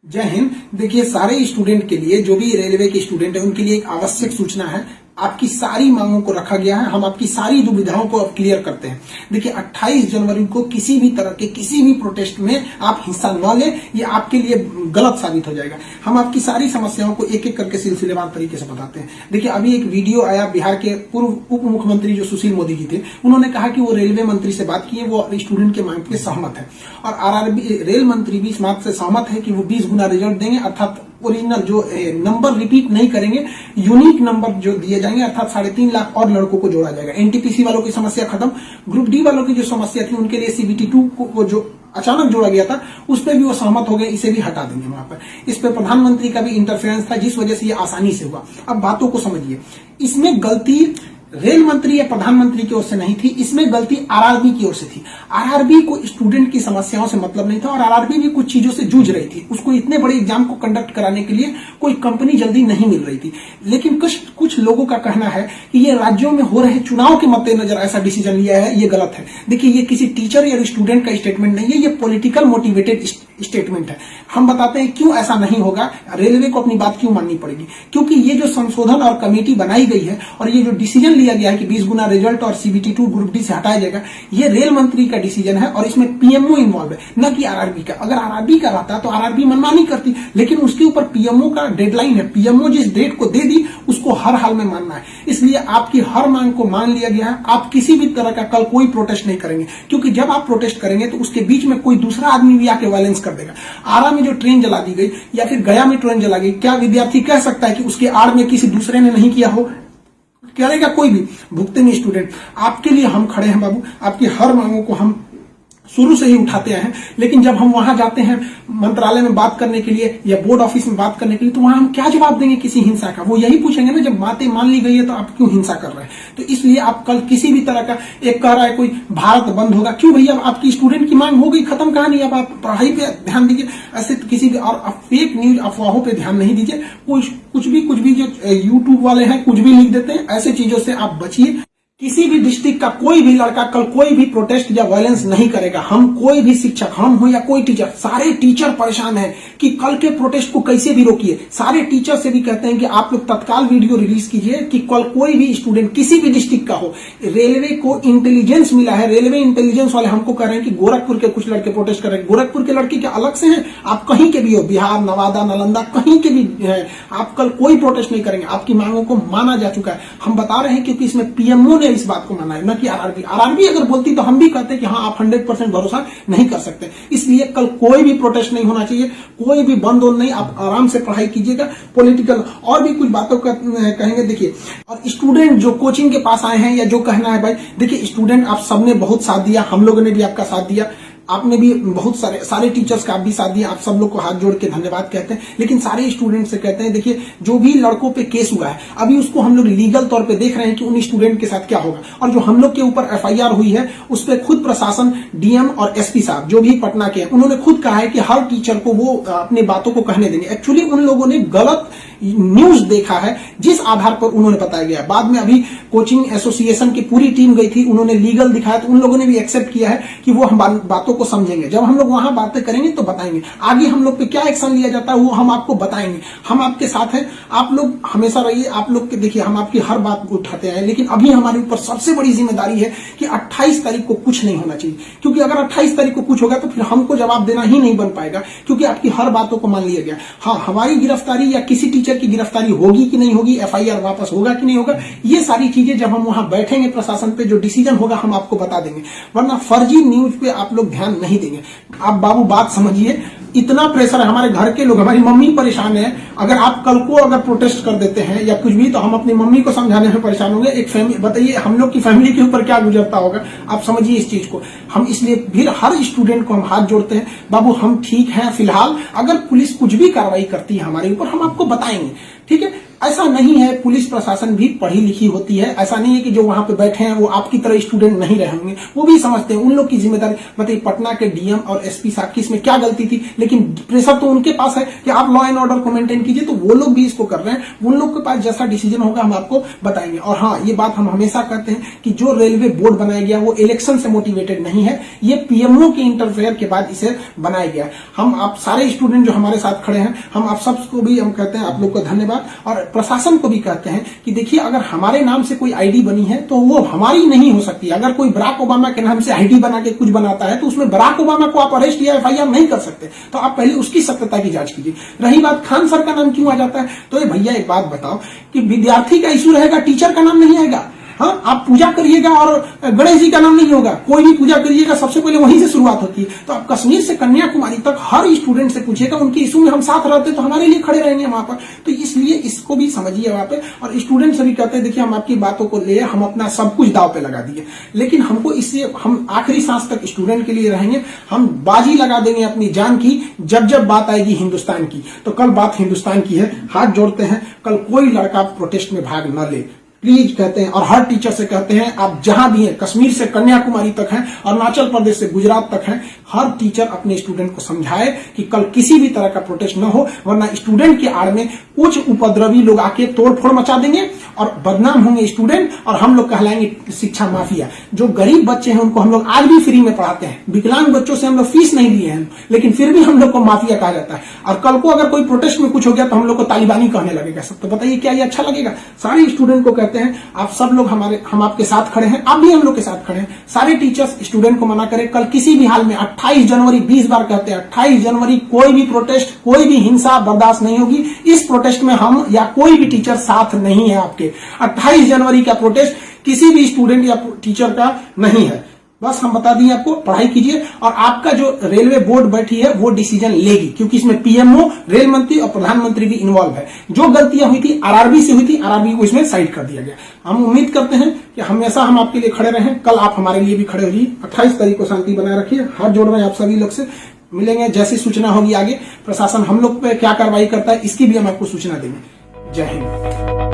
जय हिंद। देखिए, सारे स्टूडेंट के लिए, जो भी रेलवे के स्टूडेंट है, उनके लिए एक आवश्यक सूचना है। आपकी सारी मांगों को रखा गया है। हम आपकी सारी दुविधाओं को अब क्लियर करते हैं। देखिए, 28 जनवरी को किसी भी तरह के किसी भी प्रोटेस्ट में आप हिस्सा न लें, ये आपके लिए गलत साबित हो जाएगा। हम आपकी सारी समस्याओं को एक एक करके सिलसिलेवार तरीके से बताते हैं। देखिए, अभी एक वीडियो आया, बिहार के पूर्व उप मुख्यमंत्री जो सुशील मोदी जी थे, उन्होंने कहा कि वो रेलवे मंत्री से बात किए, वो स्टूडेंट के मांग पे सहमत है। और आरआरबी रेल मंत्री भी इस बात से सहमत है कि वो 20 गुना रिजल्ट देंगे, अर्थात ओरिजिनल जो नंबर रिपीट नहीं करेंगे, यूनिक नंबर जो दिए जाएंगे, अर्थात 3.5 लाख और लड़कों को जोड़ा जाएगा। एनटीपीसी वालों की समस्या खत्म। ग्रुप डी वालों की जो समस्या थी, उनके लिए सीबीटी 2 को जो अचानक जोड़ा गया था, उस पर भी वो सहमत हो गए, इसे भी हटा देंगे वहां पर। इस पर प्रधानमंत्री का भी इंटरफेरेंस था, जिस वजह से ये आसानी से हुआ। अब बातों को समझिए, इसमें गलती रेल मंत्री या प्रधानमंत्री की ओर से नहीं थी, इसमें गलती आरआरबी की ओर से थी। आरआरबी को स्टूडेंट की समस्याओं से मतलब नहीं था, और आरआरबी भी कुछ चीजों से जूझ रही थी। उसको इतने बड़े एग्जाम को कंडक्ट कराने के लिए कोई कंपनी जल्दी नहीं मिल रही थी। लेकिन कुछ लोगों का कहना है कि ये राज्यों में हो रहे चुनाव के मद्देनजर ऐसा डिसीजन लिया है, ये गलत है। देखिए, ये किसी टीचर या स्टूडेंट का स्टेटमेंट नहीं है, ये पॉलिटिकल मोटिवेटेड स्टेटमेंट है। हम बताते हैं क्यों ऐसा नहीं होगा, रेलवे को अपनी बात क्यों माननी पड़ेगी। क्योंकि ये जो संशोधन और कमेटी बनाई गई है, और ये जो डिसीजन लिया गया है कि 20 गुना रिजल्ट और सीबीटी 2 ग्रुप डी से हटाया जाएगा, ये रेल मंत्री का डिसीजन है, और इसमें पीएमओ इन्वॉल्व है, न कि आरआरबी का। अगर आरआरबी का रहता तो आरआरबी मनमानी करती, लेकिन उसके ऊपर पीएमओ का डेडलाइन है। पीएमओ जिस डेट को दे दी, उसको हर हाल में मानना है। इसलिए आपकी हर मांग को मान लिया गया है। आप किसी भी तरह का कल कोई प्रोटेस्ट नहीं करेंगे, क्योंकि जब आप प्रोटेस्ट करेंगे तो उसके बीच में कोई दूसरा आदमी भी आके वायलेंस कर देगा। आरा में जो ट्रेन जला दी गई, या फिर गया में ट्रेन जला गई, क्या विद्यार्थी कह सकता है कि उसके आड़ में किसी दूसरे ने नहीं किया हो? करेगा कोई भी, भुगतेंगे स्टूडेंट। आपके लिए हम खड़े हैं बाबू। आपकी हर मांगों को हम शुरू से ही उठाते हैं। लेकिन जब हम वहां जाते हैं मंत्रालय में बात करने के लिए या बोर्ड ऑफिस में बात करने के लिए, तो वहां हम क्या जवाब देंगे किसी हिंसा का? वो यही पूछेंगे ना, जब बातें मान ली गई है तो आप क्यों हिंसा कर रहे हैं? तो इसलिए आप कल किसी भी तरह का, एक कह रहा है कोई भारत बंद होगा, क्यों भैया? आपकी स्टूडेंट की मांग हो गई, खत्म कहानी। अब आप पढ़ाई पे ध्यान दीजिए, ऐसे किसी भी और फेक न्यूज अफवाहों पे ध्यान नहीं दीजिए। कुछ भी जो यूट्यूब वाले हैं कुछ भी लिख देते हैं, ऐसे चीजों से आप बचिए। किसी भी डिस्ट्रिक्ट का कोई भी लड़का कल कोई भी प्रोटेस्ट या वायलेंस नहीं करेगा। हम कोई भी शिक्षक, हम हो या कोई टीचर, सारे टीचर परेशान हैं कि कल के प्रोटेस्ट को कैसे भी रोकिए। सारे टीचर से भी कहते हैं कि आप लोग तत्काल वीडियो रिलीज कीजिए कि कल कोई भी स्टूडेंट किसी भी डिस्ट्रिक्ट का हो। रेलवे को इंटेलिजेंस मिला है, रेलवे इंटेलिजेंस वाले हमको कह रहे हैं कि गोरखपुर के कुछ लड़के प्रोटेस्ट कर रहे हैं। गोरखपुर के लड़के क्या अलग से हैं? आप कहीं के भी हो, बिहार, नवादा, नालंदा, कहीं के भी है, आप कल कोई प्रोटेस्ट नहीं करेंगे। आपकी मांगों को माना जा चुका है। हम बता रहे हैं क्योंकि इसमें पीएमओ ने इस बात को माना है, न कि आरआरबी। आरआरबी अगर बोलती तो हम भी कहते कि हाँ, आप 100% भरोसा नहीं कर सकते। इसलिए कल कोई भी प्रोटेस्ट नहीं होना चाहिए, कोई भी बंद नहीं। आप आराम से पढ़ाई कीजिएगा। पॉलिटिकल और भी कुछ बातों का कहेंगे। देखिए, और स्टूडेंट जो कोचिंग के पास आए हैं या जो कहना है भाई, देखिए स्टूडेंट आप सबने बहुत साथ दिया, हम लोगों ने भी आपका साथ दिया, आपने भी बहुत सारे टीचर्स का आप भी साथ दिया। आप सब लोग को हाथ जोड़ के धन्यवाद कहते हैं। लेकिन सारे स्टूडेंट से कहते हैं, देखिए जो भी लड़कों पे केस हुआ है, अभी उसको हम लोग लीगल तौर पे देख रहे हैं कि उन स्टूडेंट के साथ क्या होगा। और जो हम लोग के ऊपर एफआईआर हुई है, उस पर खुद प्रशासन, डीएम और एसपी साहब जो भी पटना के हैं, उन्होंने खुद कहा है कि हर टीचर को वो अपनी बातों को कहने देंगे। एक्चुअली उन लोगों ने गलत न्यूज देखा है, जिस आधार पर उन्होंने बताया गया। बाद में अभी कोचिंग एसोसिएशन की पूरी टीम गई थी, उन्होंने लीगल दिखाया, तो उन लोगों ने भी एक्सेप्ट किया है कि वो हम बातों को समझेंगे। जब हम लोग वहां बातें करेंगे तो बताएंगे। आगे हम लोग पे क्या एक्शन लिया जाता है वो हम आपको बताएंगे। हम आपके साथ हैं, आप लोग हमेशा रहिए। आप लोग के देखिए, हम आपकी हर बात को उठाते हैं। लेकिन अभी हमारे ऊपर सबसे बड़ी जिम्मेदारी है कि 28 तारीख को कुछ नहीं होना चाहिए। क्योंकि अगर 28 तारीख को कुछ होगा तो फिर हमको जवाब देना ही नहीं बन पाएगा, क्योंकि आपकी हर बातों को मान लिया गया। हाँ, हमारी गिरफ्तारी या किसी टीचर की गिरफ्तारी होगी कि नहीं होगी, एफआईआर वापस होगा कि नहीं होगा, ये सारी चीजें जब हम वहां बैठेंगे प्रशासन पे, जो डिसीजन होगा हम आपको बता देंगे। वरना फर्जी न्यूज पे आप लोग ध्यान नहीं देंगे। आप बाबू बात समझिए, इतना प्रेशर है। हमारे घर के लोग, हमारी मम्मी परेशान है। अगर आप कल को अगर प्रोटेस्ट कर देते हैं या कुछ भी, तो हम अपनी मम्मी को समझाने में परेशान होंगे। एक फैमिली, बताइए हम लोग की फैमिली के ऊपर क्या गुजरता होगा। आप समझिए इस चीज को। हम इसलिए फिर हर स्टूडेंट को हम हाथ जोड़ते हैं, बाबू हम ठीक हैं फिलहाल। अगर पुलिस कुछ भी कार्रवाई करती है हमारे ऊपर, हम आपको बताएंगे, ठीक है? ऐसा नहीं है, पुलिस प्रशासन भी पढ़ी लिखी होती है। ऐसा नहीं है कि जो वहां पे बैठे हैं वो आपकी तरह स्टूडेंट नहीं रहे होंगे, वो भी समझते हैं, उन लोग की जिम्मेदारी। बताइए पटना के डीएम और एसपी साहब की इसमें क्या गलती थी, लेकिन प्रेशर तो उनके पास है कि आप लॉ एंड ऑर्डर को मेंटेन कीजिए, तो वो लोग भी इसको कर रहे हैं। उन लोग के पास जैसा डिसीजन होगा हम आपको बताएंगे। और हाँ, ये बात हम हमेशा कहते हैं कि जो रेलवे बोर्ड बनाया गया वो इलेक्शन से मोटिवेटेड नहीं है, ये पीएमओ के इंटरफेयर के बाद इसे बनाया गया। हम आप सारे स्टूडेंट जो हमारे साथ खड़े हैं, हम आप सबको भी हम कहते हैं आप लोग को धन्यवाद, और प्रशासन को भी कहते हैं कि देखिए अगर हमारे नाम से कोई आईडी बनी है तो वो हमारी नहीं हो सकती। अगर कोई बराक ओबामा के नाम से आईडी बना के कुछ बनाता है तो उसमें बराक ओबामा को आप अरेस्ट या एफआईआर नहीं कर सकते, तो आप पहले उसकी सत्यता की जांच कीजिए। रही बात खान सर का नाम क्यों आ जाता है, तो ये भैया एक बात बताओ कि विद्यार्थी का इशू रहेगा, टीचर का नाम नहीं आएगा। हाँ, आप पूजा करिएगा और गणेश जी का नाम नहीं होगा, कोई भी पूजा करिएगा सबसे पहले वहीं से शुरुआत होती है। तो आप कश्मीर से कन्याकुमारी तक हर स्टूडेंट से पूछिएगा, उनके इशू में हम साथ रहते तो हमारे लिए खड़े रहेंगे वहां पर। तो इसलिए इसको भी समझिए वहां पे। और स्टूडेंट से भी कहते हैं देखिए हम आपकी बातों को ले, हम अपना सब कुछ दाव पे लगा दिए, लेकिन हमको इससे हम आखिरी सांस तक स्टूडेंट के लिए रहेंगे। हम बाजी लगा देंगे अपनी जान की जब जब बात आएगी हिंदुस्तान की। तो कल बात हिंदुस्तान की है, हाथ जोड़ते हैं, कल कोई लड़का प्रोटेस्ट में भाग न ले प्लीज कहते हैं। और हर टीचर से कहते हैं आप जहां भी हैं, कश्मीर से कन्याकुमारी तक हैं, अरुणाचल प्रदेश से गुजरात तक हैं, हर टीचर अपने स्टूडेंट को समझाए कि कल किसी भी तरह का प्रोटेस्ट न हो, वरना स्टूडेंट के आड़ में कुछ उपद्रवी लोग आके तोड़फोड़ मचा देंगे और बदनाम होंगे स्टूडेंट, और हम लोग कहलाएंगे शिक्षा माफिया। जो गरीब बच्चे हैं उनको हम लोग आज भी फ्री में पढ़ाते हैं, विकलांग बच्चों से हम लोग फीस नहीं लिए हैं, लेकिन फिर भी हम लोग को माफिया कहा जाता है। और कल को अगर कोई प्रोटेस्ट में कुछ हो गया तो हम लोग को तालिबानी कहने लगेगा सब। तो बताइए क्या ये अच्छा लगेगा? सारे स्टूडेंट को कहते हैं आप सब लोग हम आपके साथ खड़े हैं, आप भी हम लोग के साथ खड़े हैं। सारे टीचर्स स्टूडेंट को मना करें, कल किसी भी हाल में 28 जनवरी 20 बार कहते हैं 28 जनवरी कोई भी प्रोटेस्ट, कोई भी हिंसा बर्दाश्त नहीं होगी। इस प्रोटेस्ट में हम या कोई भी टीचर साथ नहीं है आपके। 28 जनवरी का प्रोटेस्ट किसी भी स्टूडेंट या टीचर का नहीं है। बस हम बता दिए आपको, पढ़ाई कीजिए और आपका जो रेलवे बोर्ड बैठी है वो डिसीजन लेगी, क्योंकि इसमें पीएमओ, रेल मंत्री और प्रधानमंत्री भी इन्वॉल्व है। जो गलतियां हुई थी आरआरबी से हुई थी, आरआरबी को इसमें साइड कर दिया गया। हम उम्मीद करते हैं कि हमेशा हम आपके लिए खड़े रहें, कल आप हमारे लिए भी खड़े होइए। 28 तारीख को शांति बनाए रखिए। हाथ जोड़ रहे हैं आप सभी लोग से, मिलेंगे जैसी सूचना होगी आगे। प्रशासन हम लोग पे क्या कार्रवाई करता है इसकी भी हम आपको सूचना देंगे। जय हिंद।